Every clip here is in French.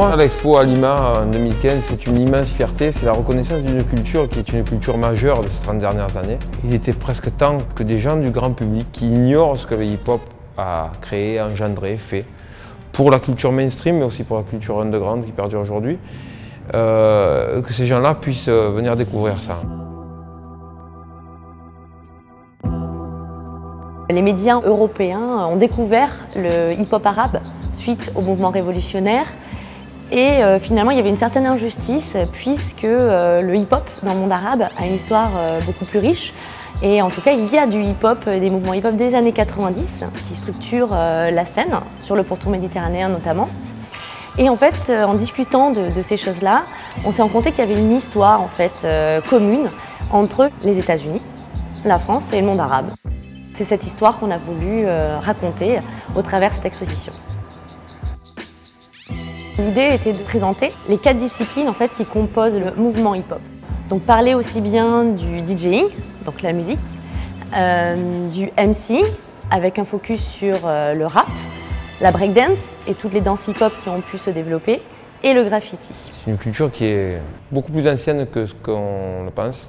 moi, l'expo à Lima en 2015, c'est une immense fierté. C'est la reconnaissance d'une culture qui est une culture majeure de ces 30 dernières années. Il était presque temps que des gens du grand public qui ignorent ce que le hip-hop a créé, engendré, fait, pour la culture mainstream, mais aussi pour la culture underground qui perdure aujourd'hui, que ces gens-là puissent venir découvrir ça. Les médias européens ont découvert le hip-hop arabe suite au mouvement révolutionnaire et finalement il y avait une certaine injustice puisque le hip-hop dans le monde arabe a une histoire beaucoup plus riche et en tout cas il y a du hip-hop, des mouvements hip-hop des années 90 qui structurent la scène sur le pourtour méditerranéen notamment. Et en fait en discutant de ces choses-là, on s'est rendu compte qu'il y avait une histoire en fait commune entre les États-Unis, la France et le monde arabe. C'est cette histoire qu'on a voulu raconter au travers de cette exposition. L'idée était de présenter les 4 disciplines en fait, qui composent le mouvement hip-hop. Donc parler aussi bien du DJing, donc la musique, du MCing, avec un focus sur le rap, la breakdance et toutes les danses hip-hop qui ont pu se développer, et le graffiti. C'est une culture qui est beaucoup plus ancienne que ce qu'on le pense,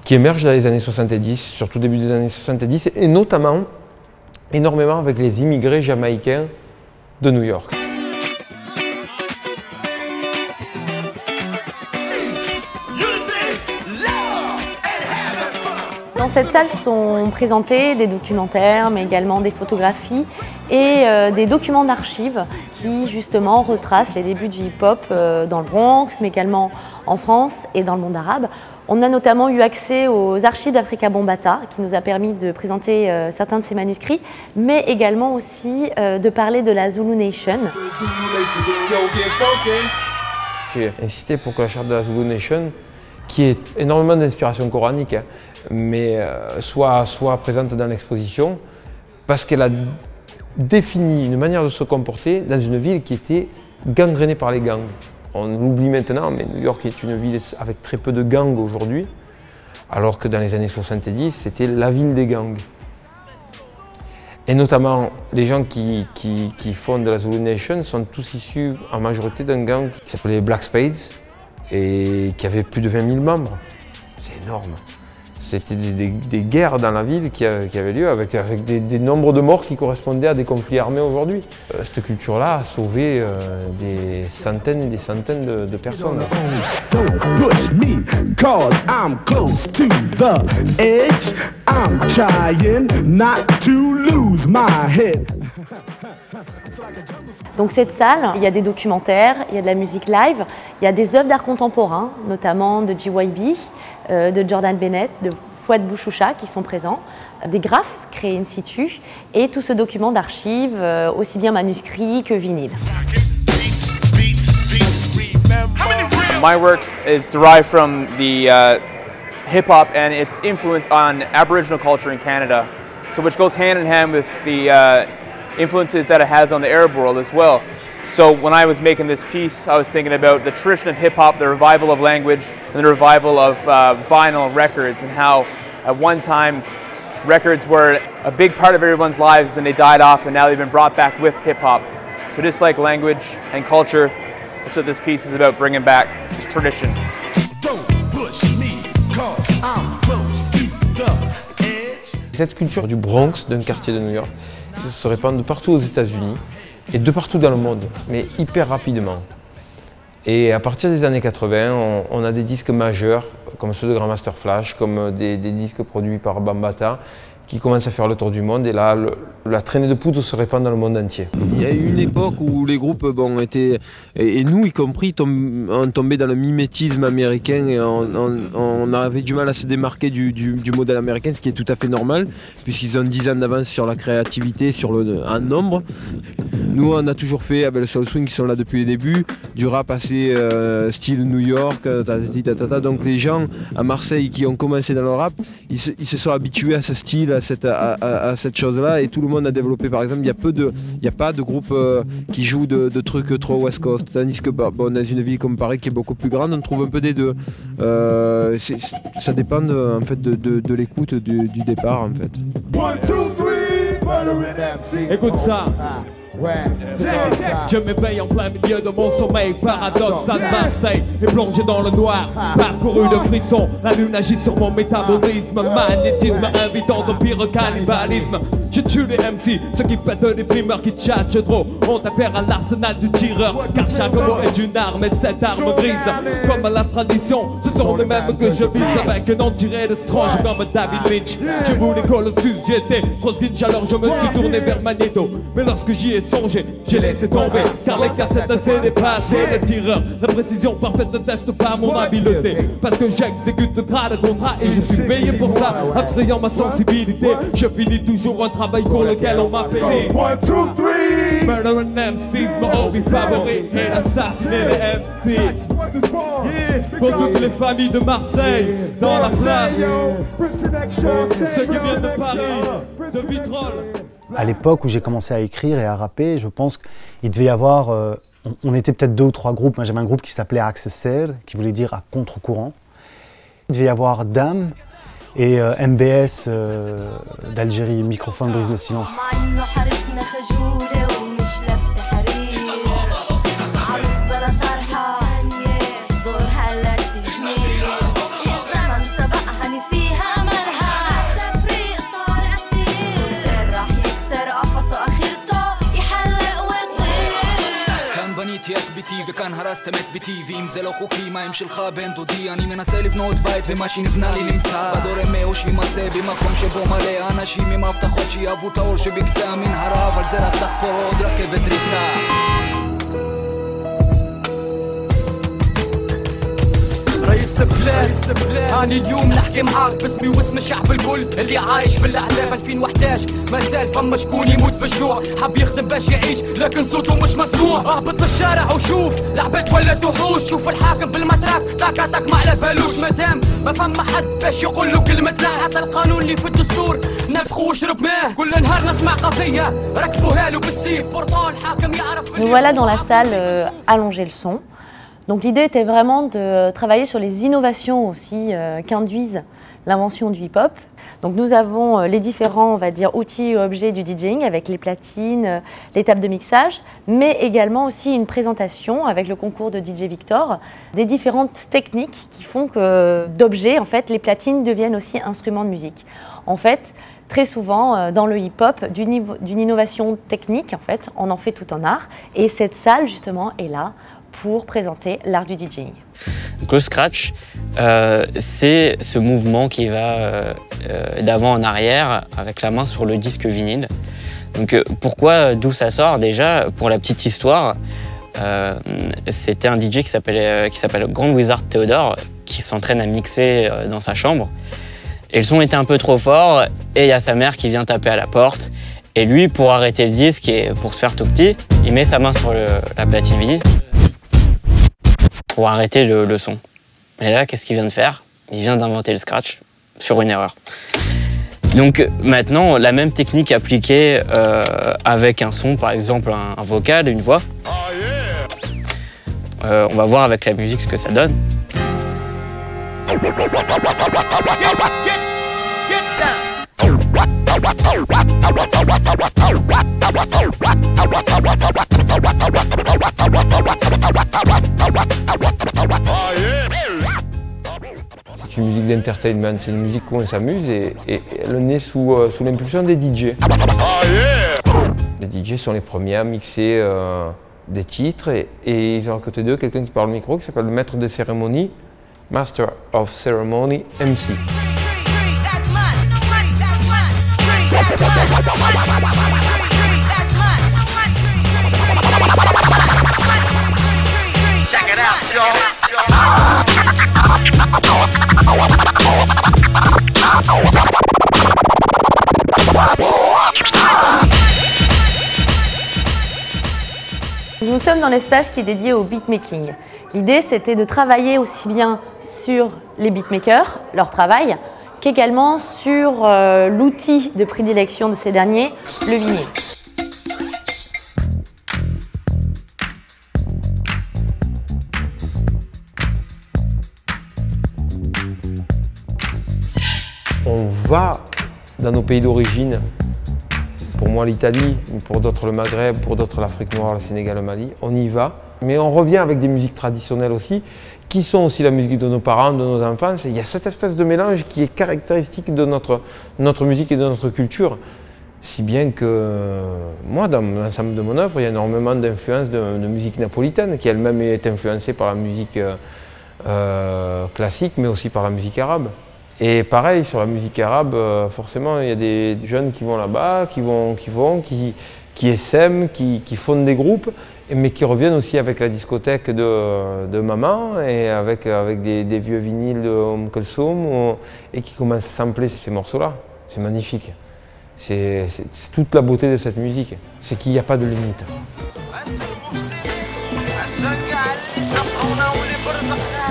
qui émerge dans les années 70, surtout début des années 70, et notamment énormément avec les immigrés jamaïcains de New York. Dans cette salle sont présentés des documentaires, mais également des photographies et des documents d'archives qui justement retracent les débuts du hip-hop dans le Bronx, mais également en France et dans le monde arabe. On a notamment eu accès aux archives d'Africa Bambaataa qui nous a permis de présenter certains de ces manuscrits, mais également aussi de parler de la Zulu Nation. J'ai insisté pour que la charte de la Zulu Nation, qui est énormément d'inspiration coranique, hein, mais soit présente dans l'exposition, parce qu'elle a défini une manière de se comporter dans une ville qui était gangrénée par les gangs. On l'oublie maintenant, mais New York est une ville avec très peu de gangs aujourd'hui, alors que dans les années 70, c'était la ville des gangs. Et notamment, les gens qui fondent la Zulu Nation sont tous issus en majorité d'un gang qui s'appelait les Black Spades et qui avait plus de 20 000 membres. C'est énorme. C'était des guerres dans la ville qui avaient lieu avec des nombres de morts qui correspondaient à des conflits armés aujourd'hui. Cette culture-là a sauvé des centaines et des centaines de personnes. Donc cette salle, il y a des documentaires, il y a de la musique live, il y a des œuvres d'art contemporain, notamment de JYB, de Jordan Bennett, de Fouad Bouchoucha qui sont présents, des graphes créés in situ et tout ce document d'archives, aussi bien manuscrit que vinyle. My work is derived from the hip-hop and its influence on Aboriginal culture in Canada, so which goes hand in hand with the influences that it has on the Arab world as well. So when I was making this piece, I was thinking about the tradition of hip-hop, the revival of language, and the revival of vinyl records, and how at one time records were a big part of everyone's lives, then they died off, and now they've been brought back with hip-hop. So just like language and culture, that's what this piece is about, bringing back this tradition. Cette culture du Bronx, d'un quartier de New York, se répand de partout aux États-Unis et de partout dans le monde, mais hyper rapidement. Et à partir des années 80, on a des disques majeurs, comme ceux de Grandmaster Flash, comme des disques produits par Bambaataa, qui commencent à faire le tour du monde. Et là, la traînée de poudre se répand dans le monde entier. Il y a eu une époque où les groupes étaient, et nous y compris, on tombait dans le mimétisme américain et on avait du mal à se démarquer du modèle américain, ce qui est tout à fait normal, puisqu'ils ont 10 ans d'avance sur la créativité, en nombre. Nous, on a toujours fait, avec le Soul Swing qui sont là depuis le début, du rap assez style New York, donc les gens à Marseille qui ont commencé dans le rap, ils se sont habitués à ce style, à cette chose-là, et tout le monde a développé. Par exemple, il n'y a pas de groupe qui joue de trucs trop West Coast, tandis que dans une ville comme Paris qui est beaucoup plus grande, on trouve un peu des deux. Ça dépend en fait, de l'écoute du départ en fait. Écoute ça. Je m'éveille en plein milieu de mon sommeil, paradoxe à Marseille, et plongé dans le noir, parcouru de frissons. La lune agit sur mon métabolisme, magnétisme invitant au pire cannibalisme. Je tue les MC, ceux qui pètent des primeurs qui tchatchent trop, ont affaire à l'arsenal du tireur, car chaque mot est une arme et cette arme grise. Comme à la tradition, ce sont les mêmes que je vise avec un nom tiré de Strange comme David Lynch. Je voulais Colossus, j'étais trop skinch, alors je me suis tourné vers Magneto. Mais lorsque j'y ai songé, j'ai laissé tomber, car les cassettes c'est dépassé. Les tireurs, la précision parfaite ne teste pas mon habileté, parce que j'exécute le gras de contrat et je suis payé pour ça. Abstrayant ma sensibilité, je finis toujours un travail pour lequel on m'a payé. 1, 2, 3. Murder and MC's mon hobby favori, et assassiner les MC. Pour toutes les familles de Marseille, dans la place, ceux qui viennent de Paris, de Vitrolles. À l'époque où j'ai commencé à écrire et à rapper, je pense qu'il devait y avoir, on était peut-être 2 ou 3 groupes. Moi j'avais un groupe qui s'appelait Accessaire, qui voulait dire à contre-courant. Il devait y avoir Dame et MBS d'Algérie, Microphone brise le silence. بتيفي كان هراستمت بتيفي مزلو خوكي ما يمشي الخابين دودي اني من اسالف نوت بايت في ماشين فنالي لمتا بدور مي وشي ما تسيبي ما كومش بومالي انا شي ما افتخوتشي ابو تاور شي بكتا من هرا فالزرق تحت برود ركي بدريسا رئيس البلاد اني اليوم نحكي معاك باسمي واسم الشعب الكل اللي عايش في الاحلام 2011 ما زال فما شكون يموت بالجوع حب يخدم باش يعيش لكن صوته مش مسموع اهبط للشارع وشوف العباد ولات وحوش شوف الحاكم في المتراك تاك ما على بالوش مادام ما فما حد باش يقول له كلمه لا حتى القانون اللي في الدستور نفخو وشرب ماه كل نهار نسمع قضيه ركبوها له بالسيف فرطان حاكم يعرف. Nous voilà dans la salle allonger le son. Donc l'idée était vraiment de travailler sur les innovations aussi qu'induisent l'invention du hip-hop. Donc nous avons les différents, on va dire, outils et objets du DJing avec les platines, les tables de mixage, mais également aussi une présentation avec le concours de DJ Victor, des différentes techniques qui font que d'objets, en fait, les platines deviennent aussi instruments de musique. En fait, très souvent, dans le hip-hop, d'une innovation technique, en fait, on en fait tout un art. Et cette salle, justement, est là pour présenter l'art du DJing. Donc le scratch, c'est ce mouvement qui va d'avant en arrière avec la main sur le disque vinyle. Donc pourquoi, d'où ça sort déjà? Pour la petite histoire, c'était un DJ qui s'appelle Grand Wizard Theodore qui s'entraîne à mixer dans sa chambre. Et le son était un peu trop fort et il y a sa mère qui vient taper à la porte. Et lui, pour arrêter le disque et pour se faire tout petit, il met sa main sur la platine vinyle pour arrêter le son. Et là, qu'est-ce qu'il vient de faire? Il vient d'inventer le scratch sur une erreur. Donc maintenant, la même technique appliquée avec un son, par exemple un vocal, une voix. On va voir avec la musique ce que ça donne. C'est une musique d'entertainment, c'est une musique où on s'amuse et elle est sous l'impulsion des DJ. Les DJ sont les premiers à mixer des titres et ils ont à côté d'eux quelqu'un qui parle au micro qui s'appelle le maître de cérémonie, Master of Ceremony, MC. Nous sommes dans l'espace qui est dédié au beatmaking. L'idée, c'était de travailler aussi bien sur les beatmakers, leur travail, qu'également sur l'outil de prédilection de ces derniers, le vinyle. On va dans nos pays d'origine Pour moi l'Italie, pour d'autres le Maghreb, pour d'autres l'Afrique noire, le Sénégal, le Mali. On y va. Mais on revient avec des musiques traditionnelles aussi, qui sont aussi la musique de nos parents, de nos enfants. Il y a cette espèce de mélange qui est caractéristique de notre musique et de notre culture. Si bien que moi, dans l'ensemble de mon œuvre, il y a énormément d'influences de musique napolitaine, qui elle-même est influencée par la musique classique, mais aussi par la musique arabe. Et pareil, sur la musique arabe, forcément, il y a des jeunes qui vont là-bas, qui essaiment, qui fondent des groupes, mais qui reviennent aussi avec la discothèque de maman et avec des vieux vinyles de Kulthum et qui commencent à sampler ces morceaux-là. C'est magnifique. C'est toute la beauté de cette musique, c'est qu'il n'y a pas de limite.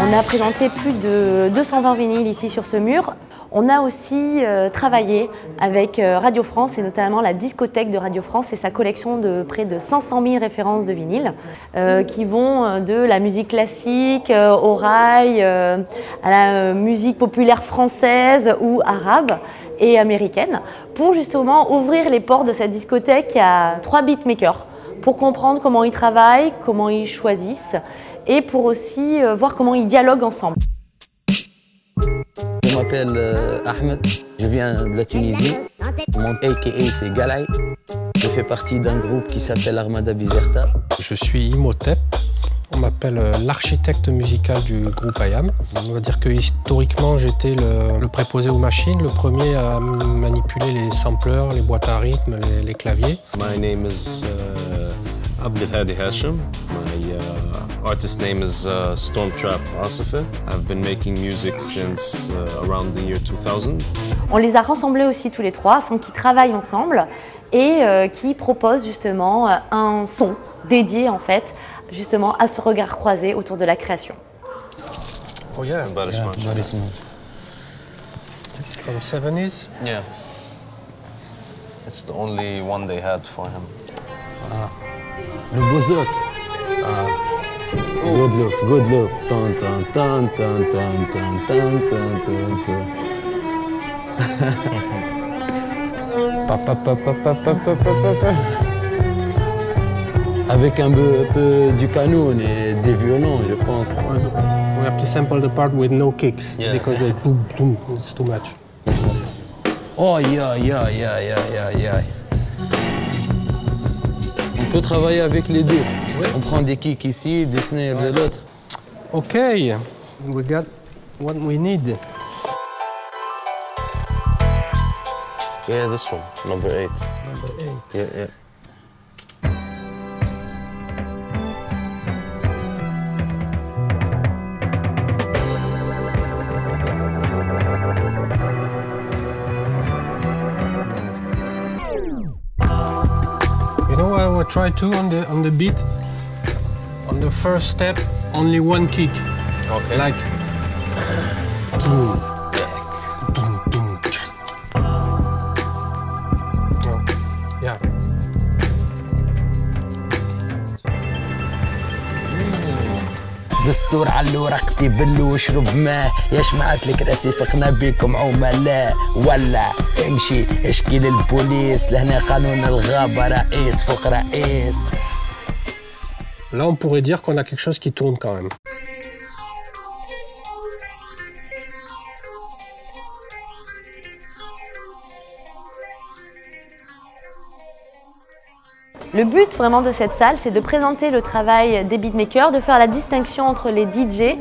On a présenté plus de 220 vinyles ici sur ce mur. On a aussi travaillé avec Radio France et notamment la discothèque de Radio France et sa collection de près de 500 000 références de vinyles qui vont de la musique classique au rail, à la musique populaire française ou arabe et américaine pour justement ouvrir les portes de cette discothèque à 3 beatmakers pour comprendre comment ils travaillent, comment ils choisissent et pour aussi voir comment ils dialoguent ensemble. Je m'appelle Ahmed, je viens de la Tunisie. Mon AKA c'est Galay. Je fais partie d'un groupe qui s'appelle Armada Bizerta. Je suis Imhotep. On m'appelle l'architecte musical du groupe IAM. On va dire que historiquement j'étais le préposé aux machines, le premier à manipuler les sampleurs, les boîtes à rythme, les claviers. My name is Abdelhadi Hashim. My artist name is Stormtrap Asifeh. I've been making music since around the year 2000. On les a rassemblés aussi tous les trois afin qu'ils travaillent ensemble et qui proposent justement un son dédié en fait justement à ce regard croisé autour de la création. Oh yeah, very smooth. From 70s? Yeah. It's the only one they had for him. Ah. Le Bozok. Ah. Good love, good love. Tan tan tan tan tan tan tan tan tan. Papa papa papa papa. Avec un peu du canon et des violons, je pense. We have to sample the part with no kicks because it's boom boom, it's too much. Oh yeah. On peut travailler avec les deux. Ouais. On prend des kicks ici, des snares de l'autre. Okay, we got what we need. Yeah, this one, number 8. Number 8. Yeah. You know what I will try to on the beat? On the first step, only one kick. Okay. Like yeah. دستور علو رقتي بلو واشرب ماء يا شمعت لك راسي فخنا بيكم عملاء ولا امشي اشكي للبوليس لهنا قانون الغابة رئيس فوق رئيس. Là on pourrait dire qu'on a quelque chose qui tourne quand même. Le but vraiment de cette salle, c'est de présenter le travail des beatmakers, de faire la distinction entre les DJ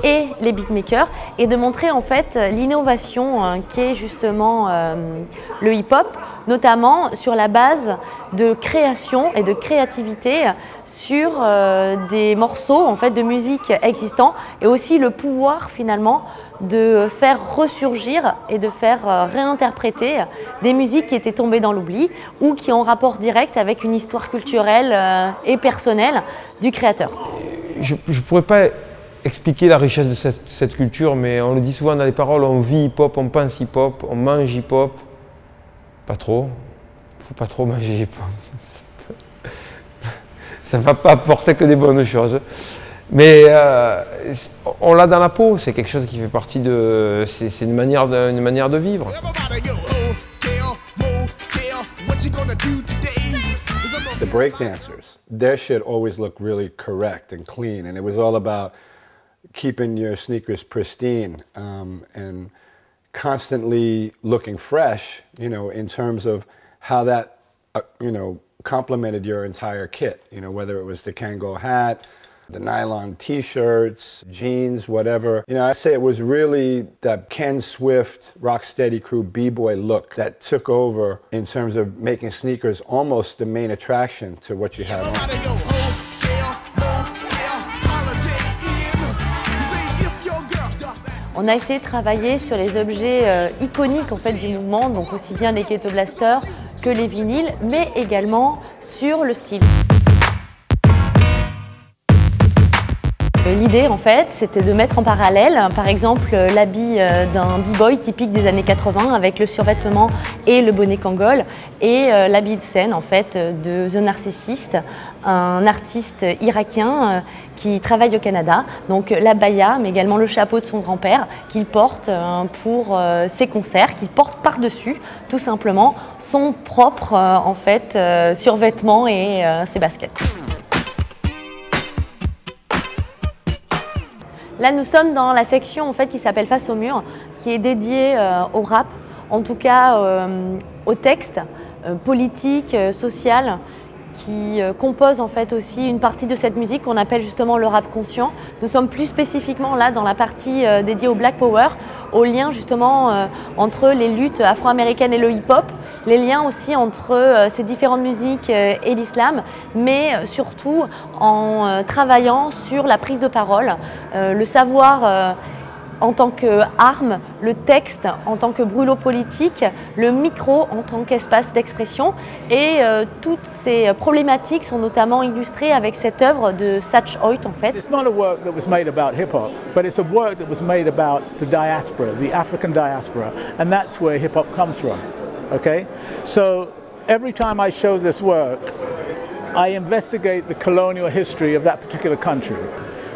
et les beatmakers et de montrer en fait l'innovation qu'est justement le hip-hop, notamment sur la base de création et de créativité sur des morceaux en fait de musique existants et aussi le pouvoir finalement de faire ressurgir et de faire réinterpréter des musiques qui étaient tombées dans l'oubli ou qui ont rapport direct avec une histoire culturelle et personnelle du créateur. Je ne pourrais pas expliquer la richesse de cette culture, mais on le dit souvent dans les paroles, on vit hip-hop, on pense hip-hop, on mange hip-hop. Pas trop, il ne faut pas trop manger hip-hop. Ça ne va pas apporter que des bonnes choses. Mais on l'a dans la peau, c'est quelque chose qui fait partie de... C'est une manière de vivre. breakdancers, their shit always looked really correct and clean, and it was all about keeping your sneakers pristine and constantly looking fresh, you know, in terms of how that, you know, complemented your entire kit, you know, whether it was the Kangol hat, the nylon t-shirts, jeans, whatever. You know, I say it was really that Ken Swift, Rocksteady Crew b-boy look that took over in terms of making sneakers almost the main attraction to what you had on. On a essayé de travailler sur les objets iconiques en fait, du mouvement, donc aussi bien les Ghetto Blasters que les vinyles, mais également sur le style. L'idée, en fait, c'était de mettre en parallèle, par exemple, l'habit d'un b-boy typique des années 80 avec le survêtement et le bonnet Kangol et l'habit de scène, en fait, de The Narcissist, un artiste irakien qui travaille au Canada. Donc l'abaya, mais également le chapeau de son grand-père qu'il porte pour ses concerts, qu'il porte par-dessus, tout simplement, son propre, en fait, survêtement et ses baskets. Là, nous sommes dans la section en fait, qui s'appelle Face au mur, qui est dédiée au rap, en tout cas au texte politique, social, qui compose en fait aussi une partie de cette musique qu'on appelle justement le rap conscient. Nous sommes plus spécifiquement là dans la partie dédiée au Black Power, au lien justement entre les luttes afro-américaines et le hip-hop, les liens aussi entre ces différentes musiques et l'islam, mais surtout en travaillant sur la prise de parole, le savoir en tant qu'arme, le texte en tant que brûlot politique, le micro en tant qu'espace d'expression. Et toutes ces problématiques sont notamment illustrées avec cette œuvre de Satch Hoyt en fait. It's not a work that was made about hip-hop, but it's a work that was made about the diaspora, the African diaspora, and that's where hip-hop comes from, okay? So every time I show this work, I investigate the colonial history of that particular country.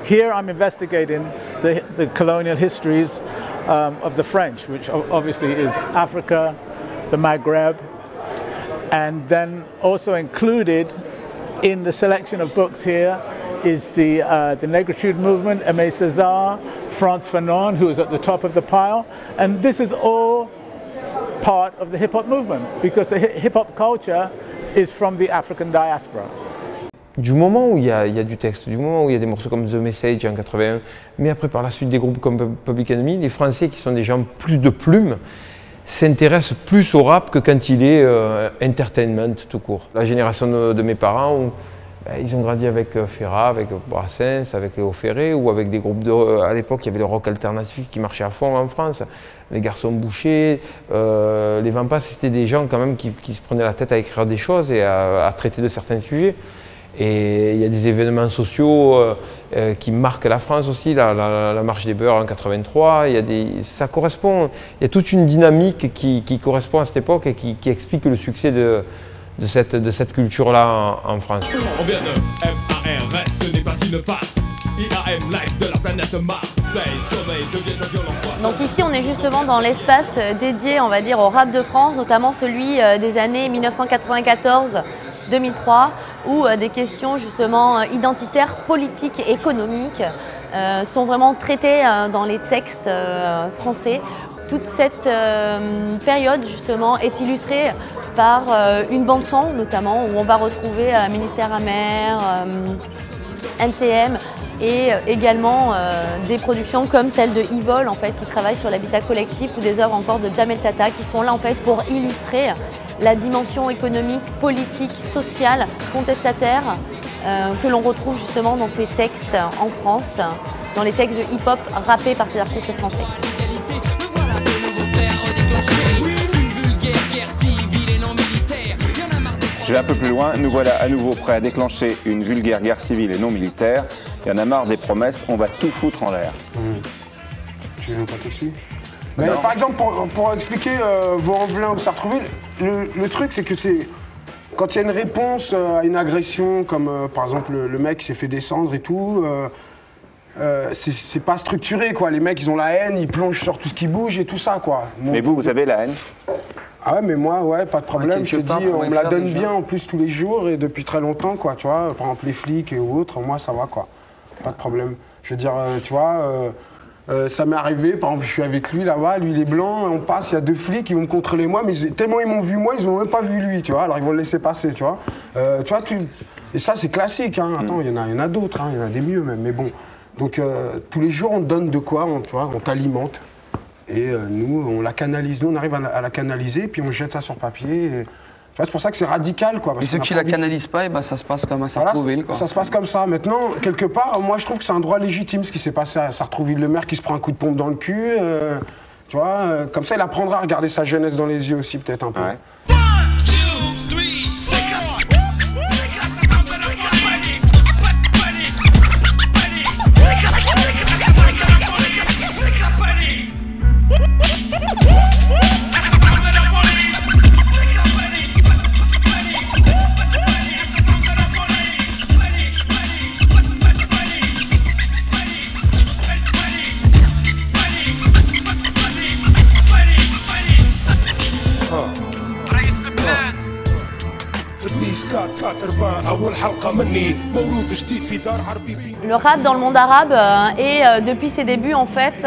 Here I'm investigating the colonial histories of the French, which obviously is Africa, the Maghreb, and then also included in the selection of books here is the Negritude movement, Aimé Césaire, Frantz Fanon, who is at the top of the pile, and this is all part of the hip-hop movement because the hip-hop culture is from the African diaspora. Du moment où il y a du texte, du moment où il y a des morceaux comme The Message en 81, mais après par la suite des groupes comme Public Enemy, les Français qui sont des gens plus de plumes s'intéressent plus au rap que quand il est entertainment tout court. La génération de mes parents, ils ont grandi avec Ferra, avec Brassens, avec Léo Ferré ou avec des groupes à l'époque il y avait le rock alternatif qui marchait à fond en France, les Garçons Bouchers, les Vampas, c'était des gens quand même qui se prenaient la tête à écrire des choses et à traiter de certains sujets. Et il y a des événements sociaux qui marquent la France aussi, la marche des beurs en 83, ça correspond, il y a toute une dynamique qui correspond à cette époque et qui explique le succès de cette culture-là en France. On vient de FARS, ce n'est pas une farce. IAM live de la planète Marseille, sommeil devient un violent poisson. Donc ici on est justement dans l'espace dédié on va dire au rap de France, notamment celui des années 1994-2003 où des questions justement identitaires, politiques et économiques sont vraiment traitées dans les textes français. Toute cette période justement est illustrée par une bande son notamment où on va retrouver Ministère Amer, NTM et également des productions comme celle de Evol en fait qui travaille sur l'habitat collectif ou des œuvres encore de Jamel Tata qui sont là en fait pour illustrer la dimension économique, politique, sociale, contestataire que l'on retrouve justement dans ces textes en France, dans les textes de hip-hop rappés par ces artistes français. Je vais un peu plus loin, nous voilà à nouveau prêts à déclencher une vulgaire guerre civile et non militaire. Il y en a marre des promesses, on va tout foutre en l'air. Tu viens pas tout de suite. Par exemple, pour expliquer Vaux-en-Velin ou Sartrouville, le truc c'est que c'est quand il y a une réponse à une agression, comme par exemple le mec qui s'est fait descendre et tout, c'est pas structuré quoi. Les mecs ils ont la haine, ils plongent sur tout ce qui bouge et tout ça quoi. Mais vous avez la haine? Ah ouais, mais moi, ouais, pas de problème. Je te dis, on me la donne bien en plus tous les jours et depuis très longtemps, quoi, tu vois. Par exemple, les flics et autres, moi, ça va, quoi. Pas de problème. Je veux dire, tu vois, ça m'est arrivé, par exemple, je suis avec lui là-bas, lui il est blanc, on passe, il y a 2 flics, ils vont me contrôler moi, mais tellement ils m'ont vu moi, ils n'ont même pas vu lui, tu vois, alors ils vont le laisser passer, tu vois. Et ça c'est classique, hein. Attends, il y en a d'autres, hein. Il y en a des mieux même, mais bon. Donc tous les jours on te donne de quoi, tu vois, on t'alimente. Et nous, on la canalise, nous on arrive à la canaliser, puis on jette ça sur papier. Et, c'est pour ça que c'est radical, quoi. Et ceux qui la canalisent pas, et ben, ça se passe comme à Sartrouville, quoi. Ça se passe comme ça. Maintenant, quelque part, moi je trouve que c'est un droit légitime ce qui s'est passé à Sartrouville. Le maire qui se prend un coup de pompe dans le cul, tu vois, comme ça il apprendra à regarder sa jeunesse dans les yeux aussi, peut-être un peu. Ouais. Le rap dans le monde arabe est depuis ses débuts en fait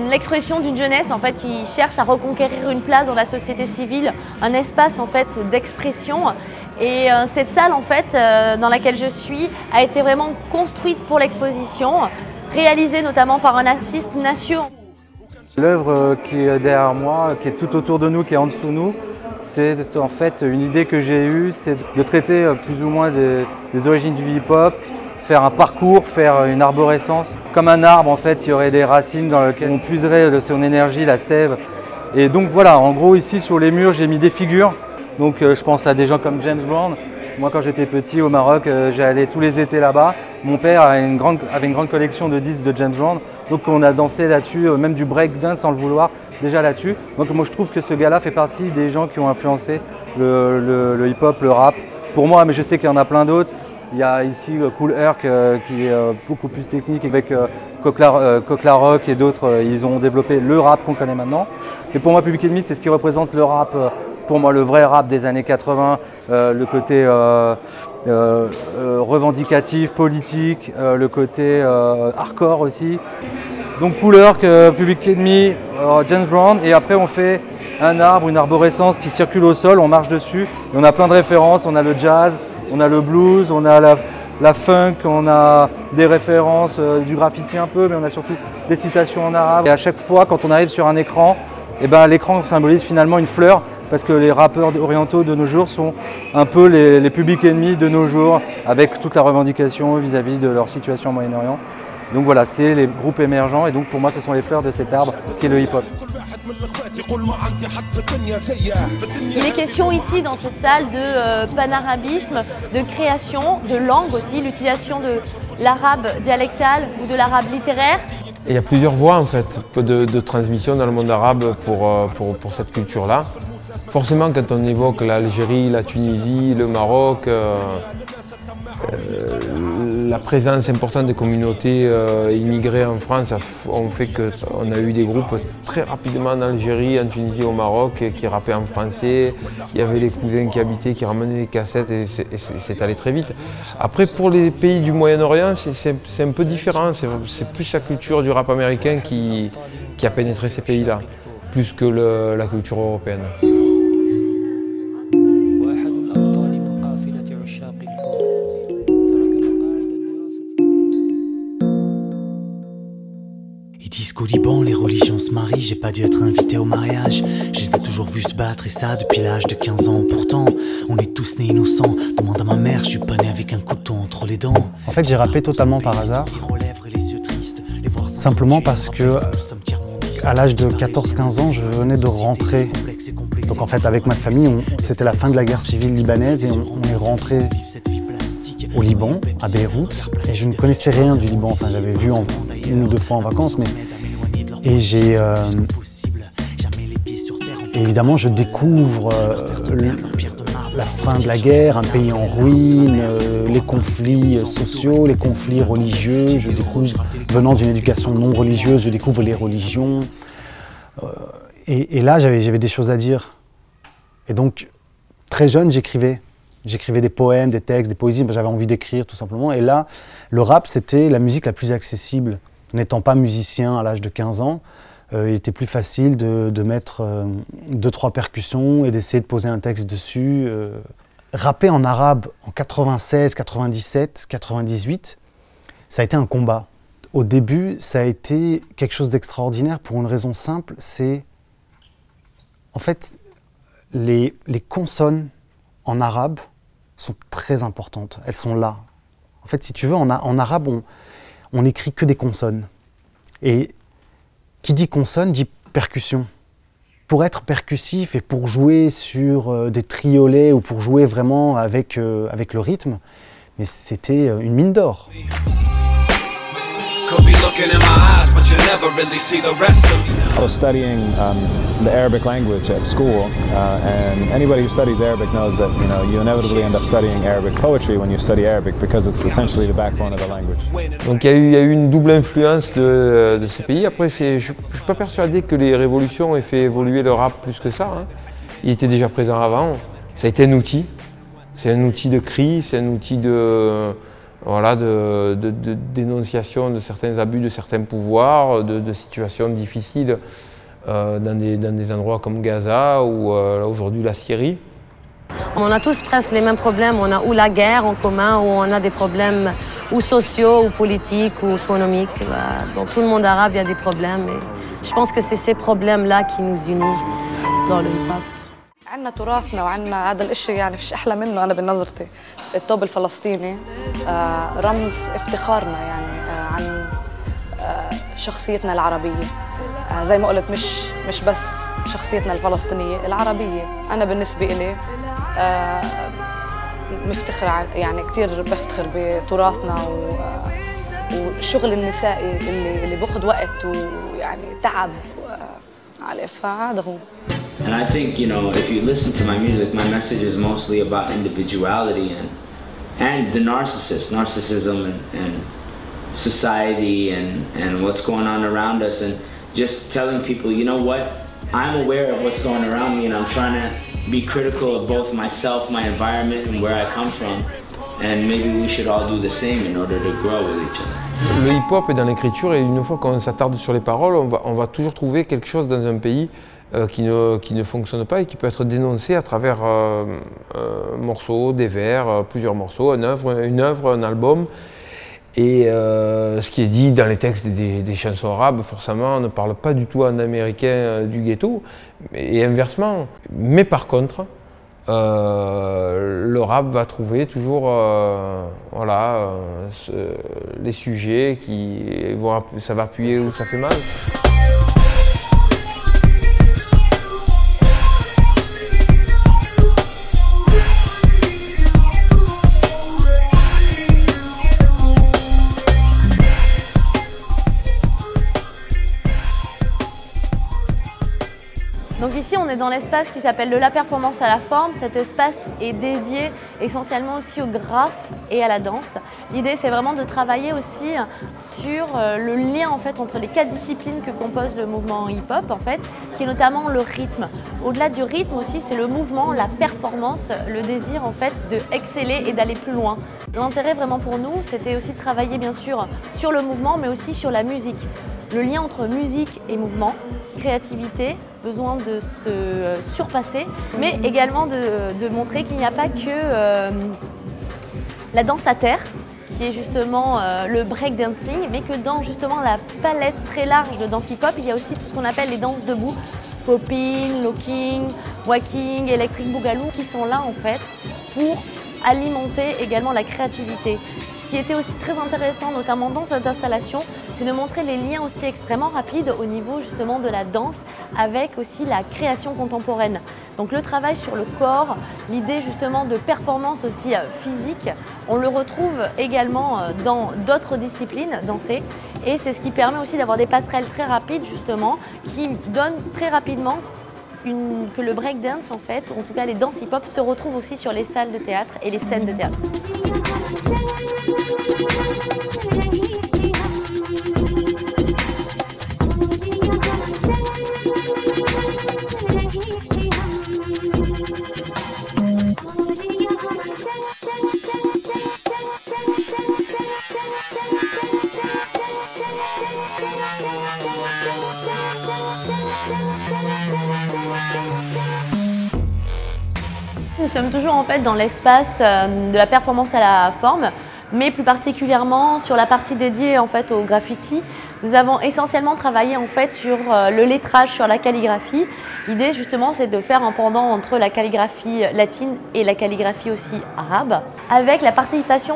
l'expression d'une jeunesse en fait qui cherche à reconquérir une place dans la société civile, un espace en fait d'expression. Et cette salle en fait dans laquelle je suis a été vraiment construite pour l'exposition, réalisée notamment par un artiste national. L'œuvre qui est derrière moi, qui est tout autour de nous, qui est en dessous de nous, c'est en fait une idée que j'ai eue, c'est de traiter plus ou moins des origines du hip-hop, faire un parcours, faire une arborescence. Comme un arbre, en fait, il y aurait des racines dans lesquelles on puiserait de son énergie, la sève. Et donc voilà, en gros, ici sur les murs, j'ai mis des figures. Donc je pense à des gens comme James Brown. Moi, quand j'étais petit au Maroc, j'allais tous les étés là-bas. Mon père avait une grande collection de disques de James Brown. Donc on a dansé là-dessus, même du breakdance sans le vouloir, déjà là-dessus. Donc moi je trouve que ce gars-là fait partie des gens qui ont influencé le hip-hop, le rap. Pour moi, mais je sais qu'il y en a plein d'autres. Il y a ici Kool Herc qui est beaucoup plus technique avec Coquelin Rock et d'autres. Ils ont développé le rap qu'on connaît maintenant. Et pour moi, Public Enemy, c'est ce qui représente le rap. Pour moi, le vrai rap des années 80, le côté revendicatif, politique, le côté hardcore aussi. Donc Kool Herc, Public Enemy, James Brown, et après on fait un arbre, une arborescence qui circule au sol, on marche dessus, et on a plein de références, on a le jazz, on a le blues, on a la funk, on a des références, du graffiti un peu, mais on a surtout des citations en arabe. Et à chaque fois, quand on arrive sur un écran, eh ben, l'écran symbolise finalement une fleur, parce que les rappeurs orientaux de nos jours sont un peu les Public Enemy de nos jours, avec toute la revendication vis-à-vis de leur situation au Moyen-Orient. Donc voilà, c'est les groupes émergents, et donc pour moi ce sont les fleurs de cet arbre qui est le hip-hop. Il est question ici dans cette salle de panarabisme, de création, de langue aussi, l'utilisation de l'arabe dialectal ou de l'arabe littéraire. Et il y a plusieurs voies en fait de transmission dans le monde arabe pour cette culture-là. Forcément, quand on évoque l'Algérie, la Tunisie, le Maroc, la présence importante des communautés immigrées en France ont fait qu'on a eu des groupes très rapidement en Algérie, en Tunisie, au Maroc, qui rappaient en français. Il y avait les cousins qui habitaient, qui ramenaient des cassettes et c'est allé très vite. Après, pour les pays du Moyen-Orient, c'est un peu différent. C'est plus la culture du rap américain qui a pénétré ces pays-là, plus que la culture européenne. Qu'au Liban, les religions se marient, j'ai pas dû être invité au mariage. Je les ai toujours vus se battre et ça depuis l'âge de 15 ans. Pourtant, on est tous nés innocents. Demande à ma mère, je suis pas né avec un couteau entre les dents. En fait, j'ai rappé totalement par hasard. Simplement parce que, à l'âge de 14-15 ans, je venais de rentrer. Donc en fait, avec ma famille, c'était la fin de la guerre civile libanaise et on est rentré au Liban, à Beyrouth. Et je ne connaissais rien du Liban. Enfin, j'avais vu une ou deux fois en vacances, mais... Et évidemment, je découvre la fin de la guerre, un pays en ruine, les conflits sociaux, les conflits religieux. Je découvre, venant d'une éducation non religieuse, je découvre les religions. Et là, j'avais des choses à dire. Et donc, très jeune, j'écrivais. J'écrivais des poèmes, des textes, des poésies, j'avais envie d'écrire tout simplement. Et là, le rap, c'était la musique la plus accessible. N'étant pas musicien à l'âge de 15 ans, il était plus facile de mettre 2-3 percussions et d'essayer de poser un texte dessus. Rapper en arabe en 96, 97, 98, ça a été un combat. Au début, ça a été quelque chose d'extraordinaire pour une raison simple, c'est en fait les consonnes en arabe sont très importantes, elles sont là. En fait, si tu veux, en arabe, on n'écrit que des consonnes. Et qui dit consonne dit percussion. Pour être percussif et pour jouer sur des triolets ou pour jouer vraiment avec le rythme, mais c'était une mine d'or. I was studying the Arabic language at school, and anybody who studies Arabic knows that you inevitably end up studying Arabic poetry when you study Arabic because it's essentially the backbone of the language. Donc il y a eu une double influence de ces pays. Après, je ne suis pas persuadé que les révolutions aient fait évoluer le rap plus que ça. Hein. Il était déjà présent avant. Ça a été un outil. C'est un outil de cri, c'est un outil de dénonciation de certains abus, de certains pouvoirs, de situations difficiles dans des endroits comme Gaza ou aujourd'hui la Syrie. On a tous presque les mêmes problèmes, on a ou la guerre en commun, ou on a des problèmes ou sociaux, ou politiques, ou économiques. Dans tout le monde arabe, il y a des problèmes. Et je pense que c'est ces problèmes-là qui nous unissent dans le hip-hop. عندنا تراثنا وعندنا هذا الاشي يعني فيش احلى منه انا بنظرتي. الطوب الفلسطيني رمز افتخارنا يعني عن شخصيتنا العربيه. زي ما قلت مش بس شخصيتنا الفلسطينيه العربيه. انا بالنسبه إلي مفتخر يعني كثير بفتخر بتراثنا والشغل النسائي اللي بياخذ وقت ويعني تعب عليه فهذا هو. And I think, if you listen to my music, my message is mostly about individuality and the narcissism and society and what's going on around us, and just telling people, you know what, I'm aware of what's going around me and I'm trying to be critical of both myself, my environment and where I come from, and maybe we should all do the same in order to grow with each other. Le hip-hop est dans l'écriture et une fois qu'on s'attarde sur les paroles, on va toujours trouver quelque chose dans un pays qui ne fonctionne pas et qui peut être dénoncé à travers un morceau, des vers, plusieurs morceaux, une œuvre, un album. Et ce qui est dit dans les textes des chansons arabes, forcément, on ne parle pas du tout en américain du ghetto, et inversement. Mais par contre, le rap va trouver toujours les sujets ça va appuyer où ça fait mal. Donc ici, on est dans l'espace qui s'appelle de la performance à la forme. Cet espace est dédié essentiellement aussi au graphe et à la danse. L'idée, c'est vraiment de travailler aussi sur le lien en fait entre les 4 disciplines que compose le mouvement hip-hop, en fait, qui est notamment le rythme. Au-delà du rythme aussi, c'est le mouvement, la performance, le désir en fait de exceller et d'aller plus loin. L'intérêt vraiment pour nous, c'était aussi de travailler bien sûr sur le mouvement, mais aussi sur la musique. Le lien entre musique et mouvement, créativité, besoin de se surpasser, mais également de montrer qu'il n'y a pas que la danse à terre, qui est justement le breakdancing, mais que dans justement la palette très large de danse hip-hop, il y a aussi tout ce qu'on appelle les danses debout, popping, locking, walking, electric boogaloo, qui sont là en fait pour alimenter également la créativité. Ce qui était aussi très intéressant, notamment dans cette installation, c'est de montrer les liens aussi extrêmement rapides au niveau justement de la danse avec aussi la création contemporaine. Donc le travail sur le corps, l'idée justement de performance aussi physique, on le retrouve également dans d'autres disciplines dansées et c'est ce qui permet aussi d'avoir des passerelles très rapides justement qui donnent très rapidement que le breakdance en fait, ou en tout cas les danses hip-hop se retrouvent aussi sur les salles de théâtre et les scènes de théâtre. Nous sommes toujours en fait dans l'espace de la performance à la forme, mais plus particulièrement sur la partie dédiée en fait au graffiti. Nous avons essentiellement travaillé en fait sur le lettrage, sur la calligraphie. L'idée justement c'est de faire un pendant entre la calligraphie latine et la calligraphie aussi arabe, avec la participation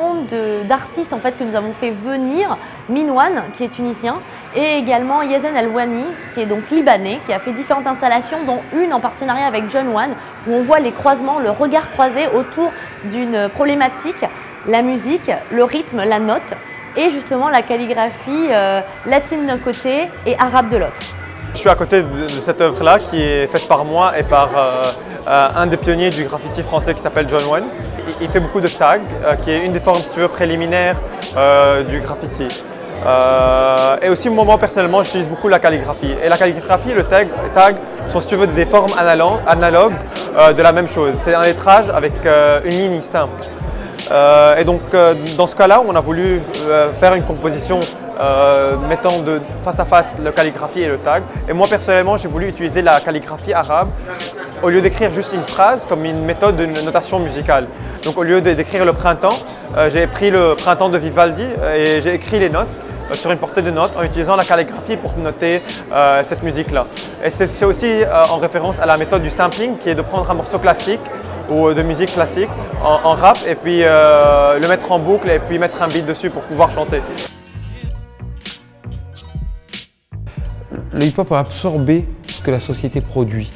d'artistes en fait que nous avons fait venir, Minwan qui est tunisien et également Yazen Alwani qui est donc libanais, qui a fait différentes installations dont une en partenariat avec John One où on voit les croisements, le regard croisé autour d'une problématique, la musique, le rythme, la note et justement la calligraphie latine d'un côté et arabe de l'autre. Je suis à côté de cette œuvre-là qui est faite par moi et par un des pionniers du graffiti français qui s'appelle John One. Il fait beaucoup de tags, qui est une des formes, si tu veux, préliminaires du graffiti. Et aussi, moi personnellement, j'utilise beaucoup la calligraphie. Et la calligraphie et le tag sont, si tu veux, des formes analogues de la même chose. C'est un lettrage avec une ligne simple. Et donc, dans ce cas-là, on a voulu faire une composition mettant face à face la calligraphie et le tag. Et moi, personnellement, j'ai voulu utiliser la calligraphie arabe au lieu d'écrire juste une phrase comme une méthode de notation musicale. Donc, au lieu d'écrire le printemps, j'ai pris le printemps de Vivaldi et j'ai écrit les notes sur une portée de notes en utilisant la calligraphie pour noter cette musique-là. Et c'est aussi en référence à la méthode du sampling qui est de prendre un morceau classique ou de musique classique en rap et puis le mettre en boucle et puis mettre un beat dessus pour pouvoir chanter. Le hip-hop a absorbé ce que la société produit,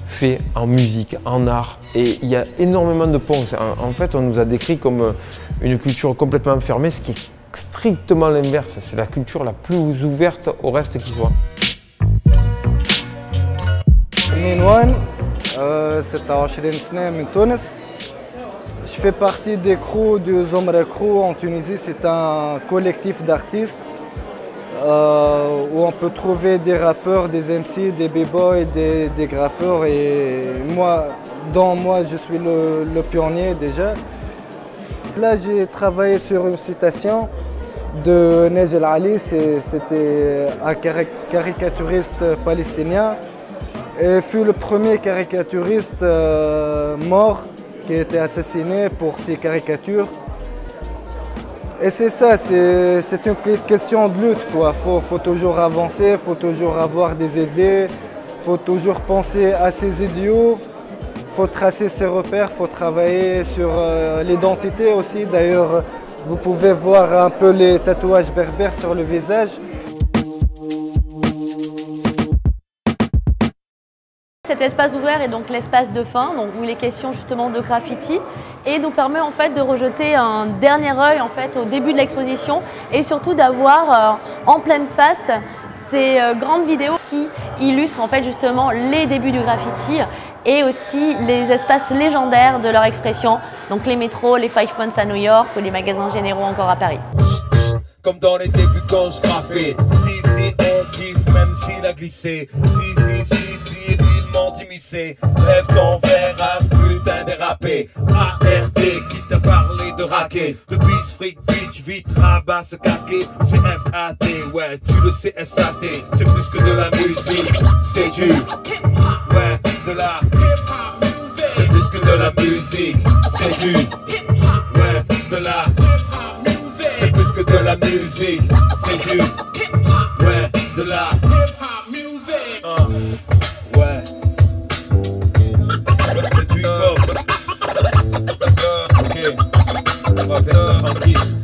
fait en musique, en art et il y a énormément de ponts. En fait, on nous a décrit comme une culture complètement fermée, ce qui est strictement l'inverse. C'est la culture la plus ouverte au reste qui soit. Minwan, 27 سنة من تونس. Je fais partie des crews de Zomra Crew en Tunisie. C'est un collectif d'artistes où on peut trouver des rappeurs, des MC, des b-boys, des graffeurs. Et moi, je suis le pionnier déjà. Là, j'ai travaillé sur une citation de Nejel Ali. C'était un caricaturiste palestinien. Et fut le premier caricaturiste mort qui a été assassiné pour ses caricatures. Et c'est ça, c'est une question de lutte, quoi. Faut toujours avancer, faut toujours avoir des idées, faut toujours penser à ses idéaux, faut tracer ses repères, faut travailler sur l'identité aussi. D'ailleurs, vous pouvez voir un peu les tatouages berbères sur le visage. Cet espace ouvert est donc l'espace de fin, donc où il est question justement de graffiti et nous permet en fait de rejeter un dernier œil en fait au début de l'exposition et surtout d'avoir en pleine face ces grandes vidéos qui illustrent en fait justement les débuts du graffiti et aussi les espaces légendaires de leur expression, donc les métros, les Five Points à New York ou les magasins généraux encore à Paris. Comme dans les débuts quand je graffais, si, on kiffe même s'il a glissé, si, vilement immiscé, lève ton verre à ce putain dérapé, ART, qui t'a parlé de raquet, de bis, fric, bitch, vite, rabat, se caquer, c'est FAT, ouais, tu le sais, SAT, c'est plus que de la musique, c'est du, ouais, de la, c'est plus que de la musique, c'est du, ouais, de la, c'est plus que de la musique, c'est du, ouais, de la hip-hop music. Ouais, c'est du hip-hop. Ok, on va faire ça tranquille.